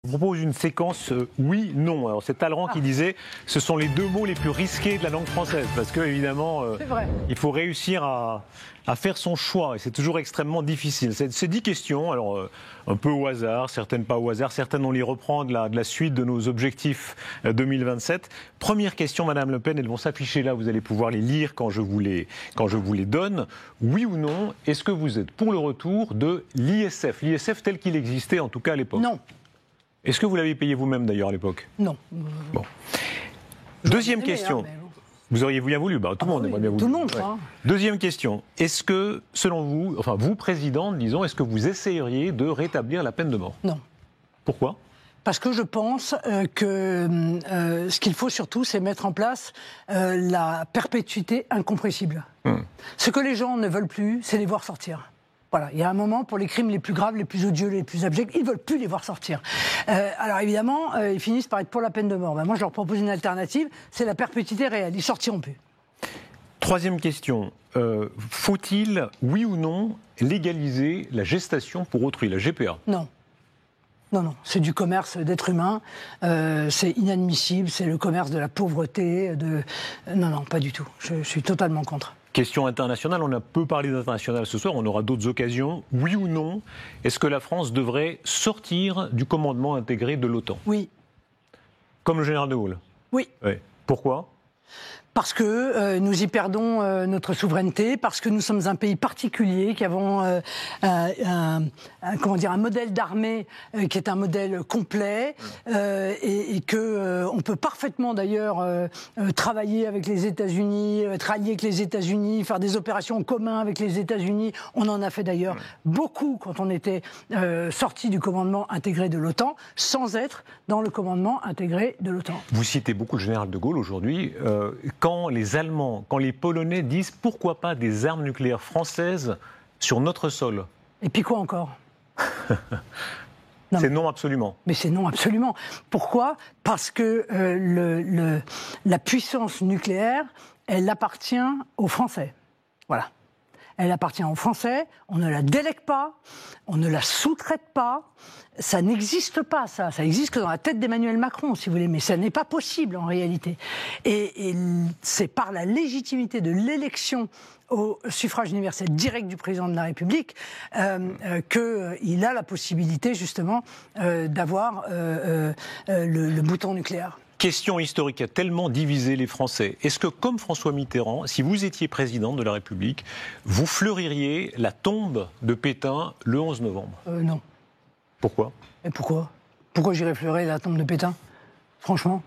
Je vous propose une séquence oui, non. Alors c'est Talleyrand qui disait ce sont les deux mots les plus risqués de la langue française parce que évidemment il faut réussir à faire son choix et c'est toujours extrêmement difficile. C'est 10 questions, alors un peu au hasard, certaines pas au hasard, certaines on les reprend de la suite de nos objectifs 2027. Première question, Madame Le Pen, elles vont s'afficher là, vous allez pouvoir les lire quand je vous les donne. Oui ou non, est-ce que vous êtes pour le retour de l'ISF, l'ISF tel qu'il existait en tout cas à l'époque? Non. Est-ce que vous l'avez payé vous-même d'ailleurs à l'époque? Non. Bon. Deuxième question. Vous auriez bien voulu, tout le monde aimerait bien voulu. Tout le monde, ouais. Deuxième question. Est-ce que, selon vous, enfin vous, présidente, disons, est-ce que vous essayeriez de rétablir la peine de mort? Non. Pourquoi? Parce que je pense que ce qu'il faut surtout, c'est mettre en place la perpétuité incompressible. Ce que les gens ne veulent plus, c'est les voir sortir. Voilà, il y a un moment, pour les crimes les plus graves, les plus odieux, les plus abjects, ils ne veulent plus les voir sortir. Alors évidemment, ils finissent par être pour la peine de mort. Moi, je leur propose une alternative, c'est la perpétuité réelle. Ils ne sortiront plus. Troisième question. Faut-il, oui ou non, légaliser la gestation pour autrui, la GPA? Non. Non, non, c'est du commerce d'êtres humains, c'est inadmissible, c'est le commerce de la pauvreté, Non, non, pas du tout, je suis totalement contre. Question internationale, on a peu parlé d'international ce soir, on aura d'autres occasions. Oui ou non, est-ce que la France devrait sortir du commandement intégré de l'OTAN? Oui. Comme le général de Gaulle? Oui. Ouais. Pourquoi? Parce que nous y perdons notre souveraineté, parce que nous sommes un pays particulier, qui avons un modèle d'armée qui est un modèle complet, et que on peut parfaitement d'ailleurs travailler avec les États-Unis, être allié avec les États-Unis, faire des opérations en commun avec les États-Unis. On en a fait d'ailleurs beaucoup quand on était sorti du commandement intégré de l'OTAN, sans être dans le commandement intégré de l'OTAN. Vous citez beaucoup le général de Gaulle aujourd'hui. Quand les Allemands, quand les Polonais disent pourquoi pas des armes nucléaires françaises sur notre sol? Et puis quoi encore? C'est non absolument. Mais c'est non absolument. Pourquoi? Parce que la puissance nucléaire, elle appartient aux Français. Voilà. Elle appartient aux Français, on ne la délègue pas, on ne la sous-traite pas, ça n'existe pas, ça existe que dans la tête d'Emmanuel Macron, si vous voulez, mais ça n'est pas possible en réalité. Et c'est par la légitimité de l'élection au suffrage universel direct du président de la République qu'il a la possibilité justement d'avoir le bouton nucléaire. Question historique a tellement divisé les Français. Est-ce que, comme François Mitterrand, si vous étiez président de la République, vous fleuririez la tombe de Pétain le 11 novembre? Non. Pourquoi? Et pourquoi? Pourquoi j'irais fleurir la tombe de Pétain? Franchement.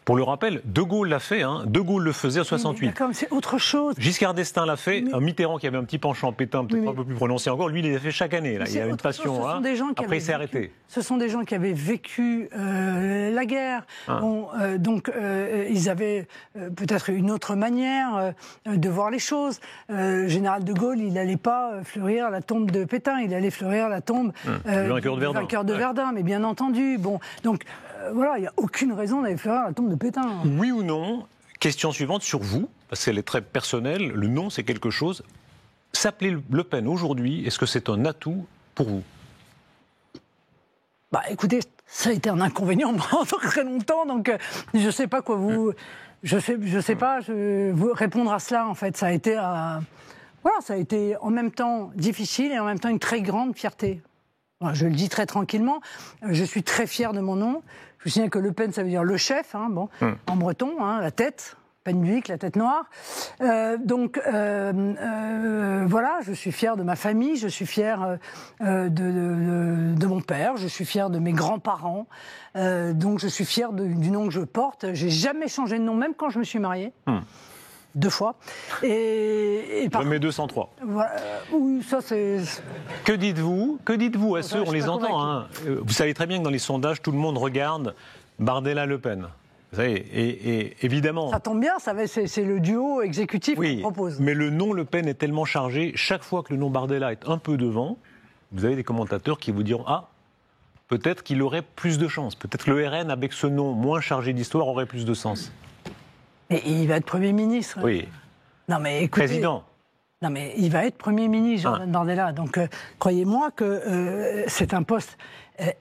Pour le rappel, De Gaulle l'a fait, hein. De Gaulle le faisait en 68. D'accord, mais c'est autre chose. Giscard d'Estaing l'a fait. Un Mitterrand qui avait un petit penchant Pétain, peut-être un peu plus prononcé encore, lui, il l'a fait chaque année. Là. Il y a une passion. Après, il s'est arrêté. Ce sont des gens qui avaient vécu la guerre. Bon, donc, ils avaient peut-être une autre manière de voir les choses. Le général de Gaulle, il n'allait pas fleurir la tombe de Pétain. Il allait fleurir la tombe du vainqueur de Verdun. Mais bien entendu. Bon, donc, voilà, il n'y a aucune raison d'aller fleurir la tombe de Pétain. Oui ou non? Question suivante sur vous, parce qu'elle est très personnelle. Le non, c'est quelque chose. S'appeler Le Pen aujourd'hui, est-ce que c'est un atout pour vous? Écoutez, ça a été un inconvénient pendant très longtemps, donc je ne sais pas quoi vous... Je sais pas vous répondre à cela, en fait. Ça a été, ça a été en même temps difficile et en même temps une très grande fierté. Je le dis très tranquillement, je suis très fier de mon nom. Je me souviens que Le Pen, ça veut dire le chef, en breton, la tête, Penduic, la tête noire. Voilà, je suis fier de ma famille, je suis fier de mon père, je suis fier de mes grands-parents. Donc je suis fier du nom que je porte. J'ai jamais changé de nom, même quand je me suis mariée. 2 fois. Et je mets 203. Voilà, oui, ça c'est... Que dites-vous à ceux, on les entend, vous savez très bien que dans les sondages, tout le monde regarde Bardella-Le Pen. Vous savez, et évidemment... Ça tombe bien, c'est le duo exécutif qu'on propose. Mais le nom Le Pen est tellement chargé, chaque fois que le nom Bardella est un peu devant, vous avez des commentateurs qui vous diront « Ah, peut-être qu'il aurait plus de chance. Peut-être que le RN, avec ce nom moins chargé d'histoire, aurait plus de sens. » Mais il va être Premier ministre. Oui. Non, mais écoutez, président. Non, mais il va être Premier ministre, Jordan Bardella. Donc, croyez-moi que c'est un poste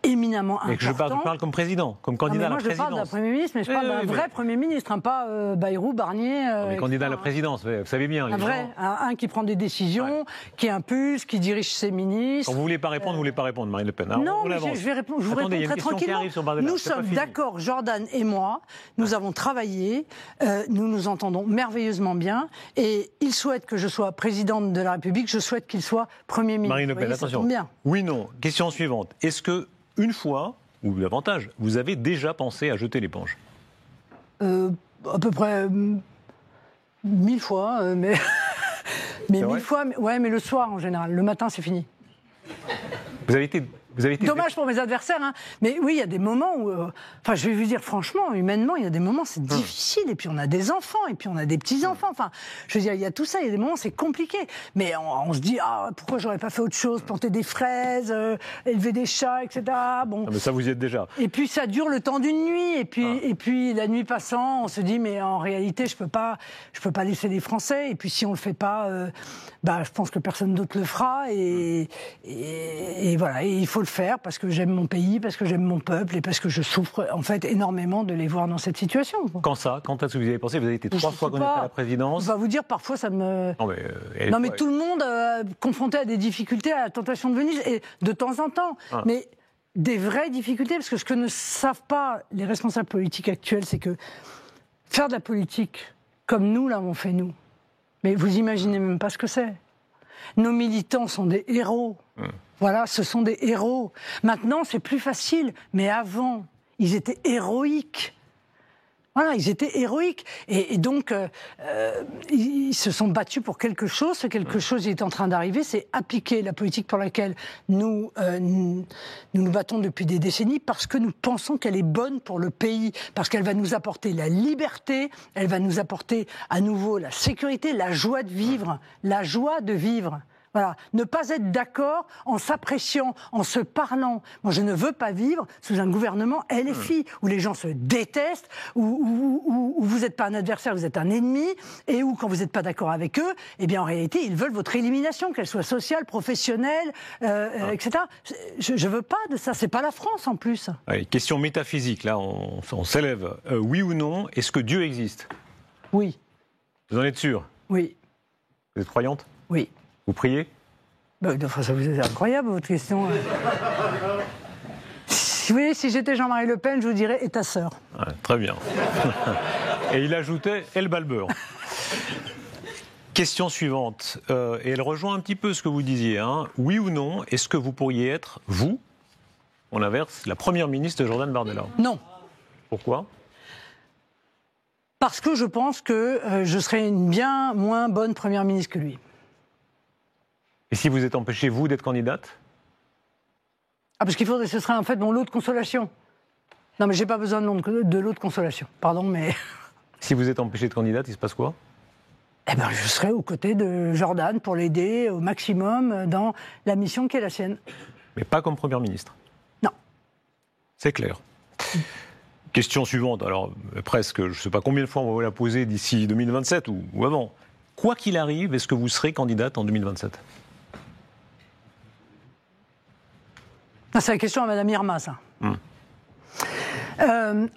éminemment important. Mais je parle comme président, comme candidat à la présidence. Moi, je parle d'un Premier ministre, mais je parle d'un vrai Premier ministre, hein, pas Bayrou, Barnier... mais candidat à la présidence, vous savez bien. Un vrai, un qui prend des décisions, qui impulse, qui dirige ses ministres... Quand vous ne voulez pas répondre, vous ne voulez pas répondre, Marine Le Pen. Alors, non, mais je vais répondre, je vous réponds très tranquillement. Nous sommes d'accord, Jordan et moi, nous avons travaillé, nous nous entendons merveilleusement bien, et il souhaite que je sois présidente de la République, je souhaite qu'il soit Premier ministre. Marine Le Pen, attention. Bien. Oui, non. Question suivante. Est-ce que, une fois, ou davantage, vous avez déjà pensé à jeter l'éponge ? À peu près 1000 fois, mais... mais 1000 fois, ouais, mais le soir en général. Le matin, c'est fini. Vous avez été... Dommage pour mes adversaires, hein. Mais oui, il y a des moments où... Enfin, je vais vous dire franchement, humainement, il y a des moments, c'est difficile. Et puis, on a des enfants, et puis on a des petits-enfants. Enfin, je veux dire, il y a tout ça, il y a des moments, c'est compliqué. Mais on se dit, pourquoi j'aurais pas fait autre chose, planter des fraises, élever des chats, etc. Bon. Non, mais ça, vous y êtes déjà. Et puis, ça dure le temps d'une nuit. Et puis, la nuit passant, on se dit, mais en réalité, je peux pas laisser les Français. Et puis, si on le fait pas, je pense que personne d'autre le fera. Et voilà, et il faut le faire parce que j'aime mon pays, parce que j'aime mon peuple et parce que je souffre en fait énormément de les voir dans cette situation. Quand est-ce que vous y avez pensé ? Vous avez été 3 fois candidate à la présidence. Je vais vous dire, parfois ça me... Non mais tout le monde confronté à des difficultés, à la tentation de Venise, et de temps en temps. Mais des vraies difficultés, parce que ce que ne savent pas les responsables politiques actuels, c'est que faire de la politique comme nous l'avons fait nous, mais vous imaginez même pas ce que c'est. Nos militants sont des héros. Voilà, ce sont des héros. Maintenant, c'est plus facile. Mais avant, ils étaient héroïques. Voilà, ils étaient héroïques. Et donc, ils se sont battus pour quelque chose. Ce quelque chose est en train d'arriver. C'est appliquer la politique pour laquelle nous nous battons depuis des décennies, parce que nous pensons qu'elle est bonne pour le pays, parce qu'elle va nous apporter la liberté, elle va nous apporter à nouveau la sécurité, la joie de vivre. La joie de vivre. Voilà, ne pas être d'accord en s'appréciant, en se parlant. Moi, je ne veux pas vivre sous un gouvernement LFI, où les gens se détestent, où vous n'êtes pas un adversaire, vous êtes un ennemi, et où, quand vous n'êtes pas d'accord avec eux, eh bien, en réalité, ils veulent votre élimination, qu'elle soit sociale, professionnelle, etc. Je ne veux pas de ça, c'est pas la France, en plus. Allez, question métaphysique, là, on s'élève. Oui ou non, est-ce que Dieu existe ? Oui. Vous en êtes sûr ? Oui. Vous êtes croyante ? Oui. Vous priez ? Ça vous est incroyable, votre question. Si vous voulez, si j'étais Jean-Marie Le Pen, je vous dirais « et ta sœur ». Très bien. Et il ajoutait « et le balbeur ». Question suivante, et elle rejoint un petit peu ce que vous disiez. Oui ou non, est-ce que vous pourriez être, vous, en inverse, la première ministre de Jordan Bardella ? Non. Pourquoi ? Parce que je pense que je serais une bien moins bonne première ministre que lui. Et si vous êtes empêché, vous, d'être candidate ? Parce qu'il faudrait, ce serait en fait mon lot de consolation. Non, mais j'ai pas besoin de lot de consolation. Pardon, mais... Si vous êtes empêché de candidate, il se passe quoi ? Je serai aux côtés de Jordan pour l'aider au maximum dans la mission qui est la sienne. Mais pas comme première ministre ? Non. C'est clair. Question suivante, alors presque, je ne sais pas combien de fois on va vous la poser d'ici 2027 ou avant. Quoi qu'il arrive, est-ce que vous serez candidate en 2027 ? C'est la question à Mme Irma, ça. En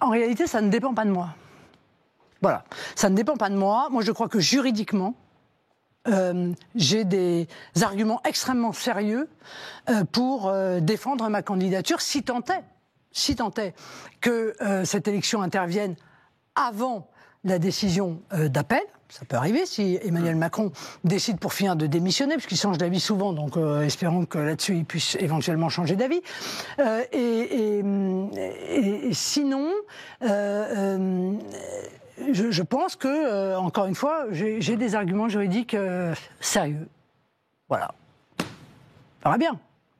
réalité, ça ne dépend pas de moi. Voilà. Ça ne dépend pas de moi. Moi, je crois que juridiquement, j'ai des arguments extrêmement sérieux pour défendre ma candidature, si tant est que cette élection intervienne avant la décision d'appel. Ça peut arriver si Emmanuel Macron décide pour finir de démissionner, parce qu'il change d'avis souvent, donc espérons que là-dessus il puisse éventuellement changer d'avis. Et sinon, je pense que, encore une fois, j'ai des arguments juridiques sérieux. Voilà. Ça va bien.